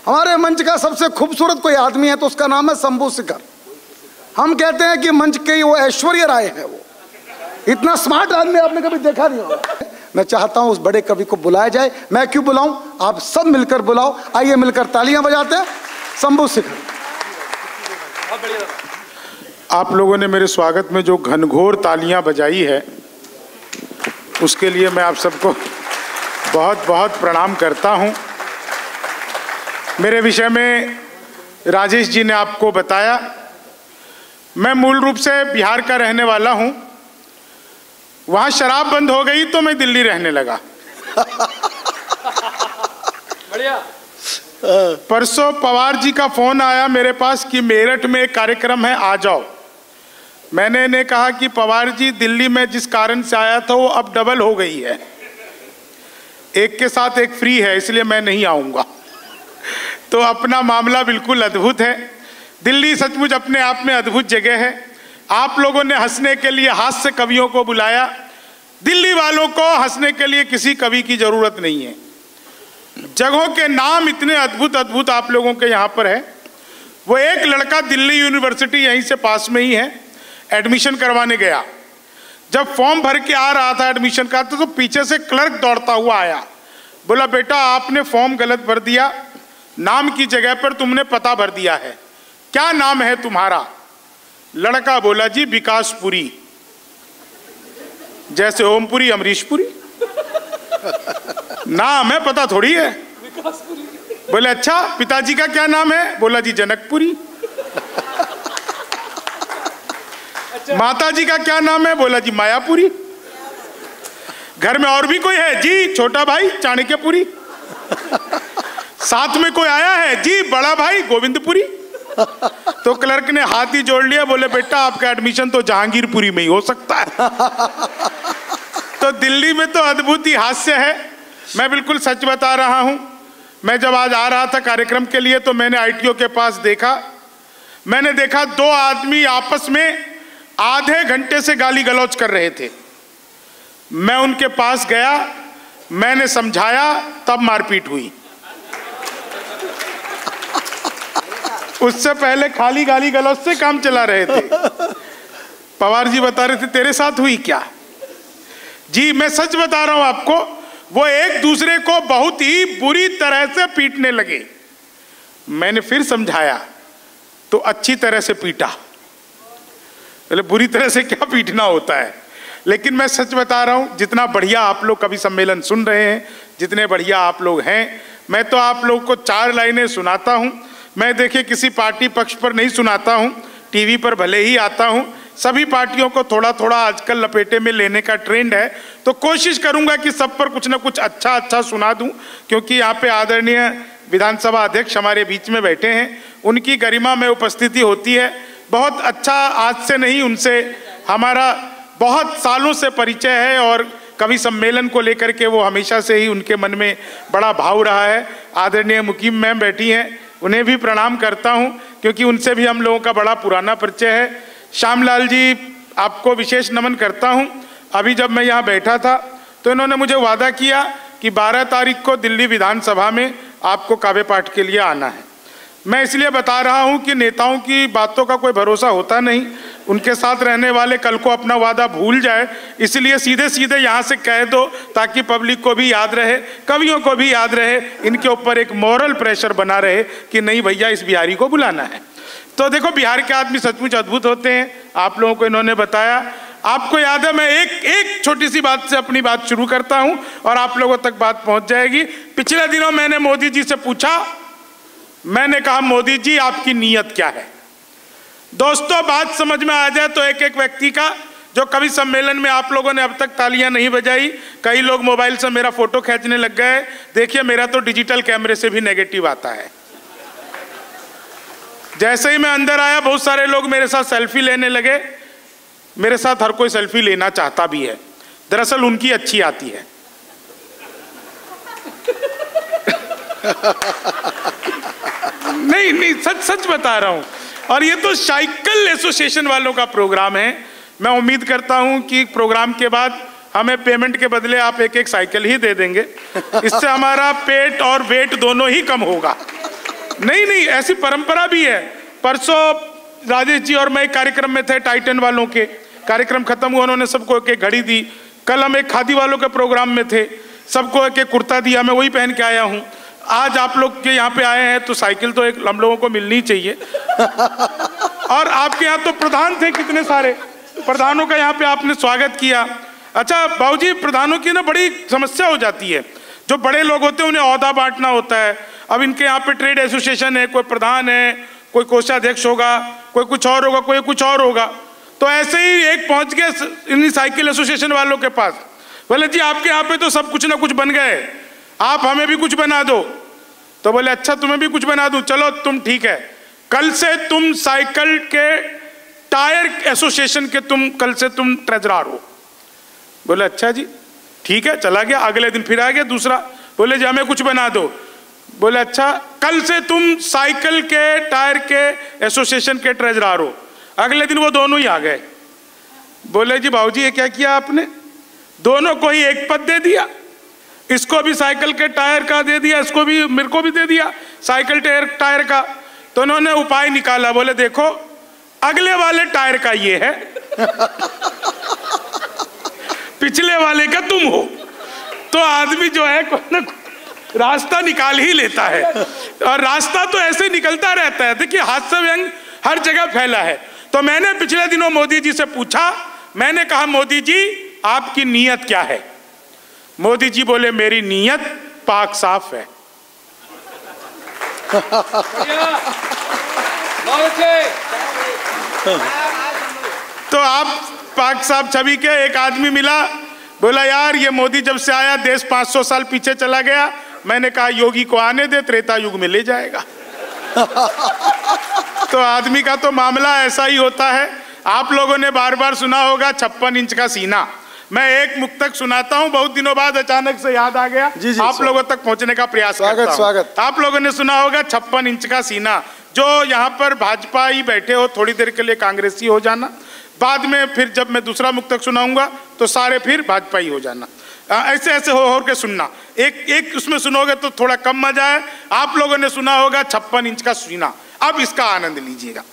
हमारे मंच का सबसे खूबसूरत कोई आदमी है तो उसका नाम है शंभू शेखर। हम कहते हैं कि मंच के वो ऐश्वर्या राय है। वो इतना स्मार्ट आदमी आपने कभी देखा नहीं होगा। मैं चाहता हूं उस बड़े कवि को बुलाया जाए। मैं क्यों बुलाऊं, आप सब मिलकर बुलाओ। आइए मिलकर तालियां बजाते हैं शंभू शेखर। आप लोगों ने मेरे स्वागत में जो घनघोर तालियां बजाई है उसके लिए मैं आप सबको बहुत बहुत प्रणाम करता हूं। मेरे विषय में राजेश जी ने आपको बताया। मैं मूल रूप से बिहार का रहने वाला हूं। वहां शराब बंद हो गई तो मैं दिल्ली रहने लगा। बढ़िया। परसों पवार जी का फोन आया मेरे पास कि मेरठ में एक कार्यक्रम है, आ जाओ। मैंने इन्हें कहा कि पवार जी, दिल्ली में जिस कारण से आया था वो अब डबल हो गई है, एक के साथ एक फ्री है, इसलिए मैं नहीं आऊंगा। तो अपना मामला बिल्कुल अद्भुत है। दिल्ली सचमुच अपने आप में अद्भुत जगह है। आप लोगों ने हंसने के लिए हास्य कवियों को बुलाया। दिल्ली वालों को हंसने के लिए किसी कवि की जरूरत नहीं है। जगहों के नाम इतने अद्भुत अद्भुत आप लोगों के यहाँ पर है। वो एक लड़का दिल्ली यूनिवर्सिटी यहीं से पास में ही है, एडमिशन करवाने गया। जब फॉर्म भर के आ रहा था एडमिशन का तो पीछे से क्लर्क दौड़ता हुआ आया। बोला, बेटा आपने फॉर्म गलत भर दिया, नाम की जगह पर तुमने पता भर दिया है, क्या नाम है तुम्हारा? लड़का बोला, जी विकासपुरी, जैसे ओमपुरी अमरीशपुरी। नाम है, पता थोड़ी है। बोले, अच्छा पिताजी का क्या नाम है? बोला, जी जनकपुरी। माता जी का क्या नाम है? बोला, जी मायापुरी। घर में और भी कोई है? जी छोटा भाई चाणक्यपुरी। साथ में कोई आया है? जी बड़ा भाई गोविंदपुरी। तो क्लर्क ने हाथ ही जोड़ लिया, बोले, बेटा आपका एडमिशन तो जहांगीरपुरी में ही हो सकता है। तो दिल्ली में तो अद्भुत ही हास्य है। मैं बिल्कुल सच बता रहा हूं। मैं जब आज आ रहा था कार्यक्रम के लिए तो मैंने आईटीओ के पास देखा। मैंने देखा दो आदमी आपस में आधे घंटे से गाली गलौज कर रहे थे। मैं उनके पास गया, मैंने समझाया, तब मारपीट हुई। उससे पहले खाली गाली गलौज से काम चला रहे थे। पवार जी बता रहे थे, तेरे साथ हुई क्या? जी मैं सच बता रहा हूं आपको, वो एक दूसरे को बहुत ही बुरी तरह से पीटने लगे। मैंने फिर समझाया तो अच्छी तरह से पीटा। बोले, बुरी तरह से क्या पीटना होता है? लेकिन मैं सच बता रहा हूं, जितना बढ़िया आप लोग कवि सम्मेलन सुन रहे हैं, जितने बढ़िया आप लोग हैं, मैं तो आप लोग को 4 लाइनें सुनाता हूं। मैं देखिए किसी पार्टी पक्ष पर नहीं सुनाता हूं, टीवी पर भले ही आता हूं। सभी पार्टियों को थोड़ा थोड़ा आजकल लपेटे में लेने का ट्रेंड है, तो कोशिश करूंगा कि सब पर कुछ ना कुछ अच्छा अच्छा सुना दूं। क्योंकि यहाँ पे आदरणीय विधानसभा अध्यक्ष हमारे बीच में बैठे हैं, उनकी गरिमा में उपस्थिति होती है। बहुत अच्छा, आज से नहीं, उनसे हमारा बहुत सालों से परिचय है और कवि सम्मेलन को लेकर के वो हमेशा से ही उनके मन में बड़ा भाव रहा है। आदरणीय मुकीम मैम बैठी हैं, उन्हें भी प्रणाम करता हूं क्योंकि उनसे भी हम लोगों का बड़ा पुराना परिचय है। श्यामलाल जी, आपको विशेष नमन करता हूं। अभी जब मैं यहाँ बैठा था तो इन्होंने मुझे वादा किया कि 12 तारीख को दिल्ली विधानसभा में आपको काव्य पाठ के लिए आना है। मैं इसलिए बता रहा हूं कि नेताओं की बातों का कोई भरोसा होता नहीं, उनके साथ रहने वाले कल को अपना वादा भूल जाए, इसलिए सीधे सीधे यहाँ से कह दो ताकि पब्लिक को भी याद रहे, कवियों को भी याद रहे, इनके ऊपर एक मॉरल प्रेशर बना रहे कि नहीं भैया इस बिहारी को बुलाना है। तो देखो बिहार के आदमी सचमुच अद्भुत होते हैं, आप लोगों को इन्होंने बताया। आपको याद है, मैं एक छोटी सी बात से अपनी बात शुरू करता हूं और आप लोगों तक बात पहुंच जाएगी। पिछले दिनों मैंने मोदी जी से पूछा, मैंने कहा मोदी जी आपकी नीयत क्या है? दोस्तों बात समझ में आ जाए तो एक एक व्यक्ति का, जो कवि सम्मेलन में आप लोगों ने अब तक तालियां नहीं बजाई, कई लोग मोबाइल से मेरा फोटो खींचने लग गए। देखिए मेरा तो डिजिटल कैमरे से भी नेगेटिव आता है। जैसे ही मैं अंदर आया बहुत सारे लोग मेरे साथ सेल्फी लेने लगे। मेरे साथ हर कोई सेल्फी लेना चाहता भी है, दरअसल उनकी अच्छी आती है। नहीं सच सच बता रहा हूं। और ये तो साइकिल एसोसिएशन वालों का प्रोग्राम है। मैं उम्मीद करता हूं कि प्रोग्राम के बाद हमें पेमेंट के बदले आप एक एक साइकिल ही दे देंगे। इससे हमारा पेट और वेट दोनों ही कम होगा। नहीं नहीं, ऐसी परंपरा भी है। परसों राजेश जी और मैं एक कार्यक्रम में थे, टाइटन वालों के कार्यक्रम खत्म हुआ, उन्होंने सबको एक घड़ी दी। कल हम एक खादी वालों के प्रोग्राम में थे, सबको एक कुर्ता दिया, मैं वही पहन के आया हूँ। आज आप लोग के यहाँ पे आए हैं तो साइकिल तो एक हम लोगों को मिलनी चाहिए। और आपके यहाँ तो प्रधान थे, कितने सारे प्रधानों का यहाँ पे आपने स्वागत किया। अच्छा बाबूजी, प्रधानों की ना बड़ी समस्या हो जाती है। जो बड़े लोग होते हैं उन्हें ओहदा बांटना होता है। अब इनके यहाँ पे ट्रेड एसोसिएशन है, कोई प्रधान है, कोई कोषाध्यक्ष होगा, कोई कुछ और होगा, कोई कुछ और होगा। तो ऐसे ही एक पहुंच गए इन साइकिल एसोसिएशन वालों के पास, बोले जी आपके यहाँ पे तो सब कुछ ना कुछ बन गए, आप हमें भी कुछ बना दो। तो बोले अच्छा तुम्हें भी कुछ बना दूं, चलो तुम ठीक है, कल से तुम साइकिल के टायर एसोसिएशन के कल से तुम ट्रेजरर हो। बोले अच्छा जी ठीक है, चला गया। अगले दिन फिर आ गया दूसरा, बोले जी हमें कुछ बना दो। बोले अच्छा कल से तुम साइकिल के टायर के एसोसिएशन के ट्रेजरर हो। अगले दिन वो दोनों ही आ गए। बोले जी बाबूजी ये क्या किया आपने, दोनों को ही एक पद दे दिया, इसको भी साइकिल के टायर का दे दिया, इसको भी, मेरे को भी दे दिया साइकिल टायर का। तो उन्होंने उपाय निकाला, बोले देखो अगले वाले टायर का ये है, पिछले वाले का तुम हो। तो आदमी जो है रास्ता निकाल ही लेता है, और रास्ता तो ऐसे निकलता रहता है। देखिए हास्य व्यंग हर जगह फैला है। तो मैंने पिछले दिनों मोदी जी से पूछा, मैंने कहा मोदी जी आपकी नीयत क्या है। मोदी जी बोले मेरी नीयत पाक साफ है। तो आप पाक साफ छवि के एक आदमी मिला, बोला यार ये मोदी जब से आया देश 500 साल पीछे चला गया। मैंने कहा योगी को आने दे, त्रेता युग में ले जाएगा। तो आदमी का तो मामला ऐसा ही होता है। आप लोगों ने बार बार सुना होगा 56 इंच का सीना। मैं एक मुक्तक सुनाता हूं, बहुत दिनों बाद अचानक से याद आ गया, जी, आप लोगों तक पहुंचने का प्रयास करता हूं। स्वागत। आप लोगों ने सुना होगा 56 इंच का सीना। जो यहाँ पर भाजपा ही बैठे हो थोड़ी देर के लिए कांग्रेसी हो जाना, बाद में फिर जब मैं दूसरा मुक्तक सुनाऊंगा तो सारे फिर भाजपा ही हो जाना। ऐसे ऐसे हो के सुनना, एक उसमें सुनोगे तो थोड़ा कम मजा है। आप लोगों ने सुना होगा 56 इंच का सीना। अब इसका आनंद लीजिएगा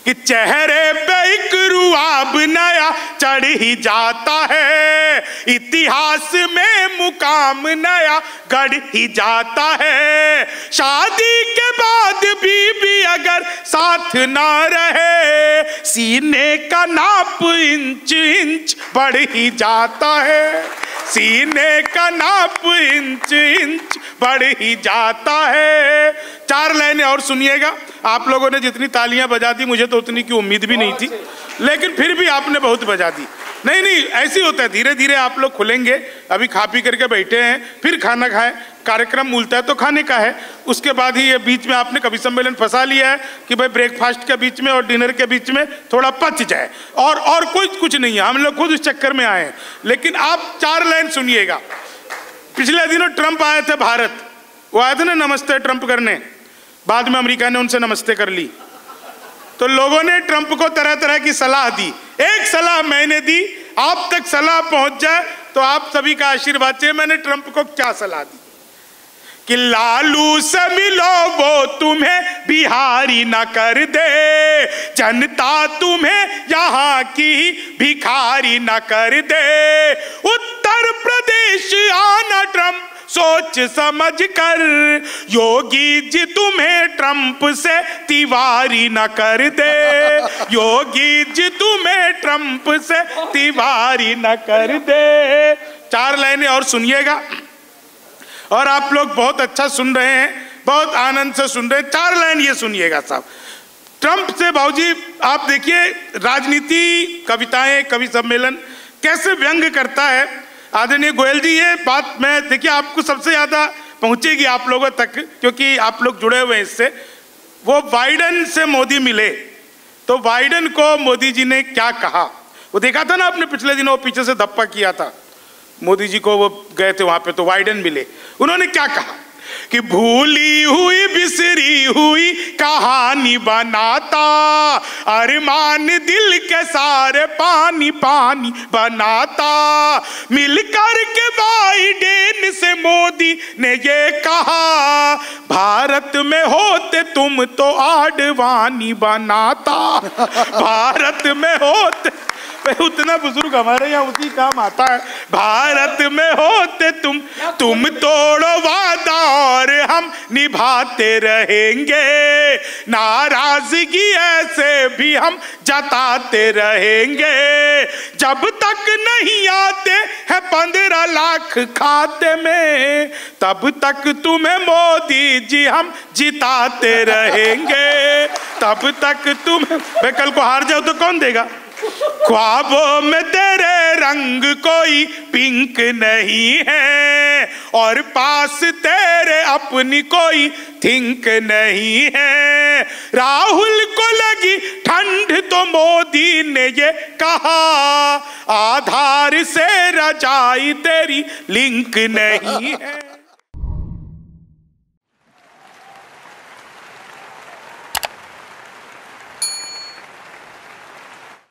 कि चेहरे पे एक रुआब नया चढ़ ही जाता है, इतिहास में मुकाम नया गढ़ ही जाता है। शादी के बाद भी अगर साथ ना रहे, सीने का नाप इंच इंच बढ़ ही जाता है। सीने का नाप इंच इंच बढ़ ही जाता है। 4 लाइनें और सुनिएगा। आप लोगों ने जितनी तालियां बजा दी मुझे तो उतनी की उम्मीद भी नहीं थी, लेकिन फिर भी आपने बहुत बजा दी। नहीं नहीं ऐसी होता है, धीरे धीरे आप लोग खुलेंगे। अभी खा पी करके बैठे हैं, फिर खाना खाएं, कार्यक्रम मूलतः तो खाने का है। उसके बाद ही ये बीच में आपने कवि सम्मेलन फंसा लिया है कि भाई ब्रेकफास्ट के बीच में और डिनर के बीच में थोड़ा पच जाए, और कोई कुछ नहीं है। हम लोग खुद उस चक्कर में आए हैं। लेकिन आप 4 लाइन सुनिएगा। पिछले दिनों ट्रंप आए थे भारत, वो आए थे ना नमस्ते ट्रंप करने, बाद में अमेरिका ने उनसे नमस्ते कर ली। तो लोगों ने ट्रंप को तरह तरह की सलाह दी। एक सलाह मैंने दी, आप तक सलाह पहुंच जाए तो आप सभी का आशीर्वाद चाहिए। मैंने ट्रंप को क्या सलाह दी कि लालू से मिलो वो तुम्हें बिहारी ना कर दे, जनता तुम्हें यहाँ की भिखारी ना कर दे। उत्तर प्रदेश आना ट्रंप सोच समझ कर, योगी जी तुम्हें ट्रंप से तिवारी न कर दे। योगी जी तुम्हें ट्रंप से तिवारी न कर दे। 4 लाइनें और सुनिएगा, और आप लोग बहुत अच्छा सुन रहे हैं, बहुत आनंद से सुन रहे हैं। 4 लाइन ये सुनिएगा साहब। ट्रंप से भाऊजी आप देखिए राजनीति, कविताएं, कवि सम्मेलन कैसे व्यंग करता है आदरणीय गोयल जी। ये बात मैं देखिए आपको सबसे ज्यादा पहुंचेगी आप लोगों तक, क्योंकि आप लोग जुड़े हुए हैं इससे। वो बाइडेन से मोदी मिले तो बाइडेन को मोदी जी ने क्या कहा, वो देखा था ना आपने पिछले दिनों, वो पीछे से धप्पा किया था मोदी जी को, वो गए थे वहां पे तो बाइडेन मिले। उन्होंने क्या कहा कि भूली हुई बिसरी हुई कहानी बनाता, अरमान दिल के सारे पानी पानी बनाता। मिलकर के बाइडेन से मोदी ने ये कहा, भारत में होते तुम तो आडवाणी बनाता। भारत में होते, उतना बुजुर्ग हमारे यहाँ उसी काम आता है। भारत में होते तुम तोड़ो वादा और हम निभाते रहेंगे, नाराजगी ऐसे भी हम जताते रहेंगे। जब तक नहीं आते हैं 15 लाख खाते में, तब तक तुम्हें मोदी जी हम जिताते रहेंगे। तब तक मैं कल को हार जाओ तो कौन देगा? ख्वाबों में तेरे रंग कोई पिंक नहीं है, और पास तेरे अपनी कोई थिंक नहीं है। राहुल को लगी ठंड तो मोदी ने ये कहा, आधार से रजाई तेरी लिंक नहीं है।